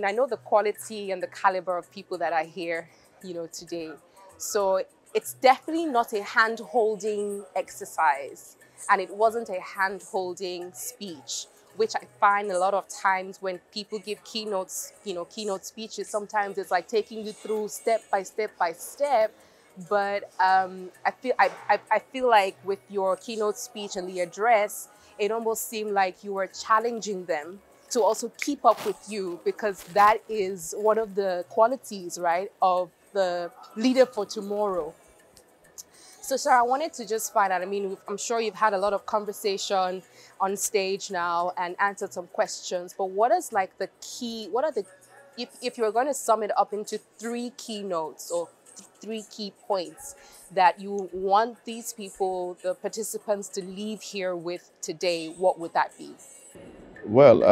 I know the quality and the caliber of people that are here, today. So it's definitely not a hand-holding exercise, and it wasn't a hand-holding speech, which I find a lot of times when people give keynotes, keynote speeches, sometimes it's like taking you through step by step by step. But I feel like with your keynote speech and the address, it almost seemed like you were challenging them to also keep up with you, because that is one of the qualities, right, of the leader for tomorrow. So, sir, I wanted to just find out, I'm sure you've had a lot of conversation on stage now and answered some questions, but what is like the key, if you're going to sum it up into three keynotes or three key points that you want these people, the participants, to leave here with today, what would that be? Well,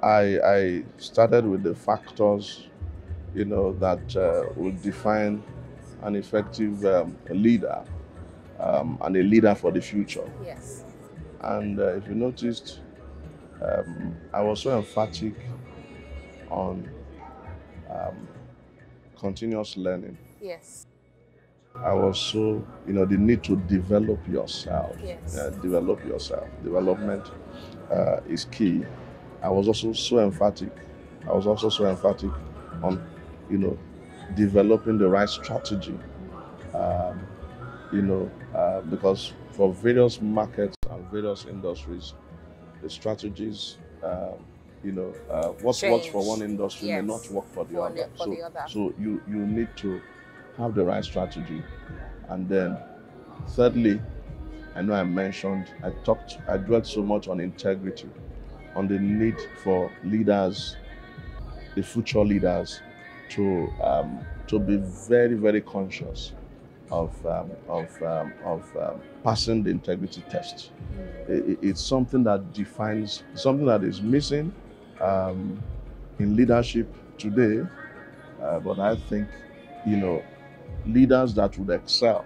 I started with the factors, that will define an effective leader and a leader for the future. Yes. And if you noticed, I was so emphatic on um, continuous learning. Yes. I was so, the need to develop yourself. Yes. Develop yourself. Development is key. I was also so emphatic. On, developing the right strategy. Um, because for various markets and various industries, the strategies, what works for Change. one industry may not Yes. work for the For, other. for the other. So you need to have the right strategy, and then thirdly, I know I dwelt so much on integrity, on the need for leaders, the future leaders, to be very, very conscious of passing the integrity test. It's something that defines, something that is missing um, in leadership today. But I think, you know, leaders that would excel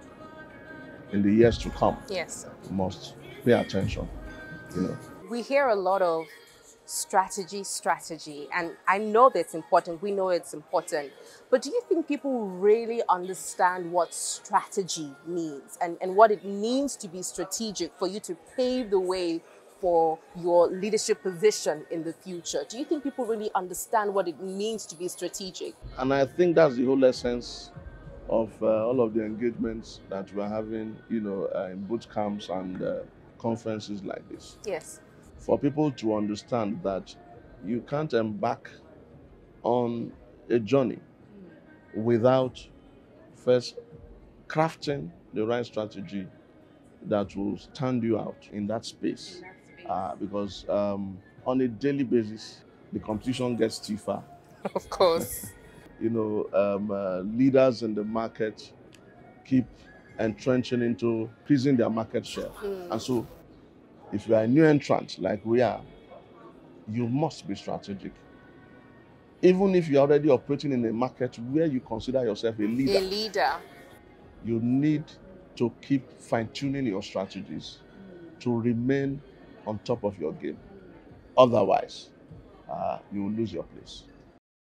in the years to come Yes. must pay attention. You know, We hear a lot of strategy, and I know that's important. We know it's important. But do you think people really understand what strategy means and what it means to be strategic for you to pave the way for your leadership position in the future? Do you think people really understand what it means to be strategic? and I think that's the whole essence of all of the engagements that we're having, in boot camps and conferences like this. Yes. For people to understand that you can't embark on a journey without first crafting the right strategy that will stand you out in that space. Because on a daily basis, the competition gets stiffer. Of course. Leaders in the market keep entrenching into increasing their market share. And so, if you are a new entrant like we are, you must be strategic. Even if you're already operating in a market where you consider yourself a leader, A leader. you need to keep fine-tuning your strategies to remain on top of your game. Otherwise, you will lose your place.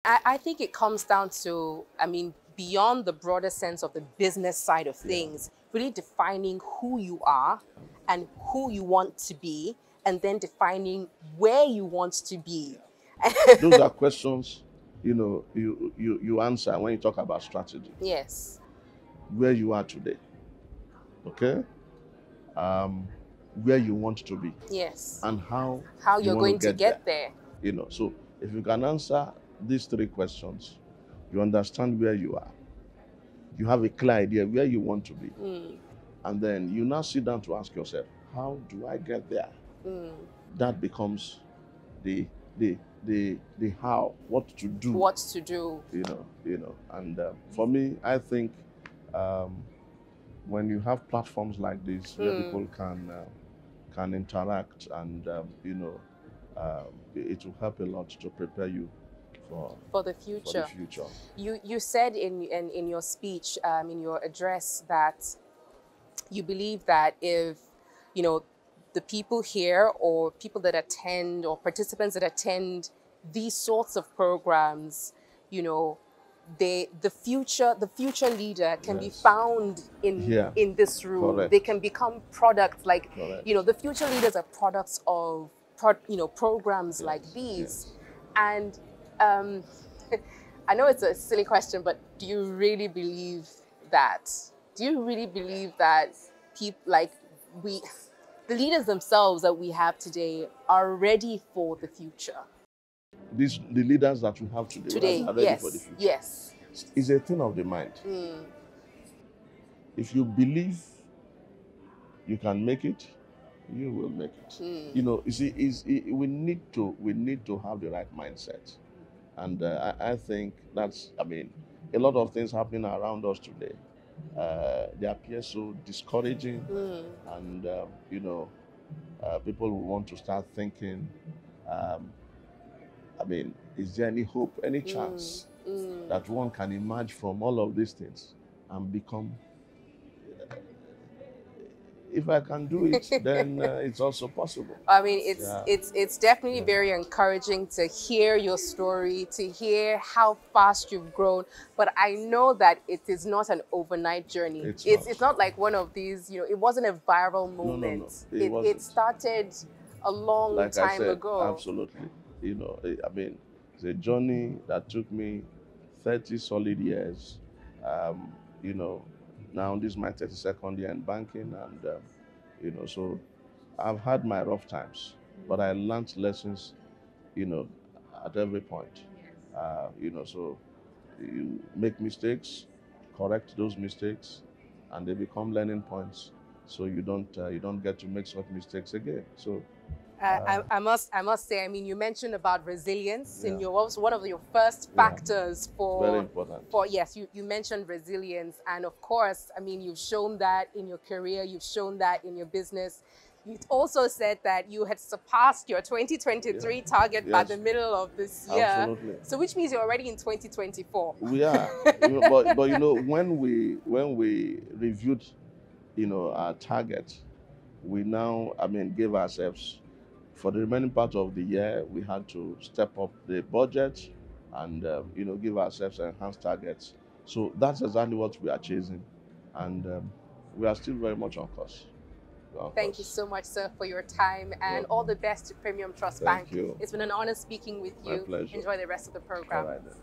I think it comes down to, beyond the broader sense of the business side of Yeah. things, really defining who you are and who you want to be, and then defining where you want to be. Those are questions, you answer when you talk about strategy. Yes. Where you are today, okay? Um, where you want to be, Yes. and how How you you're want to going to get there. get there. So if you can answer these three questions, you understand where you are. You have a clear idea where you want to be. And then you now sit down to ask yourself, how do I get there? That becomes the the how, what to do. What to do. And for me, I think um, when you have platforms like this where people can interact and it will help a lot to prepare you For the for the future. future. You said in your speech, in your address, that you believe that if, the people here or people that attend or participants that attend these sorts of programs, you know, the future leader can be Yes. found in this room. Correct. They can become products like, Correct. you know, the future leaders are products of programs like these. Yes. And I know it's a silly question, but do you really believe that? Do you really believe that people like the leaders themselves that we have today are ready for the future? The leaders that we have today are ready for the future. Yes. It's a thing of the mind. If you believe you can make it, you will make it. You know, you see, we need to have the right mindset, and I think that's. I mean, a lot of things happening around us today. They appear so discouraging, and you know, people will want to start thinking. I mean, is there any hope, any chance that one can emerge from all of these things and become? If I can do it, then it's also possible. I mean, it's definitely very encouraging to hear your story, to hear how fast you've grown. But I know that it is not an overnight journey. It's not like one of these, you know, it wasn't a viral moment. No. It started a long time ago. Absolutely. You know, I mean, it's a journey that took me 30 solid years. You know, now this is my 32nd year in banking, and you know, so I've had my rough times, but I learned lessons, you know, at every point. You know, so you make mistakes, correct those mistakes, and they become learning points. So you don't get to make such mistakes again. So. I must say, I mean, you mentioned about resilience in one of your first factors for very important. Yes, you mentioned resilience, and of course, I mean, you've shown that in your career, you've shown that in your business. You also said that you had surpassed your 2023 target by the middle of this year. Absolutely. So which means you're already in 2024. We are, you know, but you know, when we reviewed, you know, our target, we now, I mean, gave ourselves. For the remaining part of the year, we had to step up the budget and you know, give ourselves enhanced targets. So that's exactly what we are chasing, and we are still very much on course. Thank you so much, sir, for your time, and all the best to Premium Trust Bank. Thank you. It's been an honor speaking with you. My pleasure. Enjoy the rest of the program. All right, then.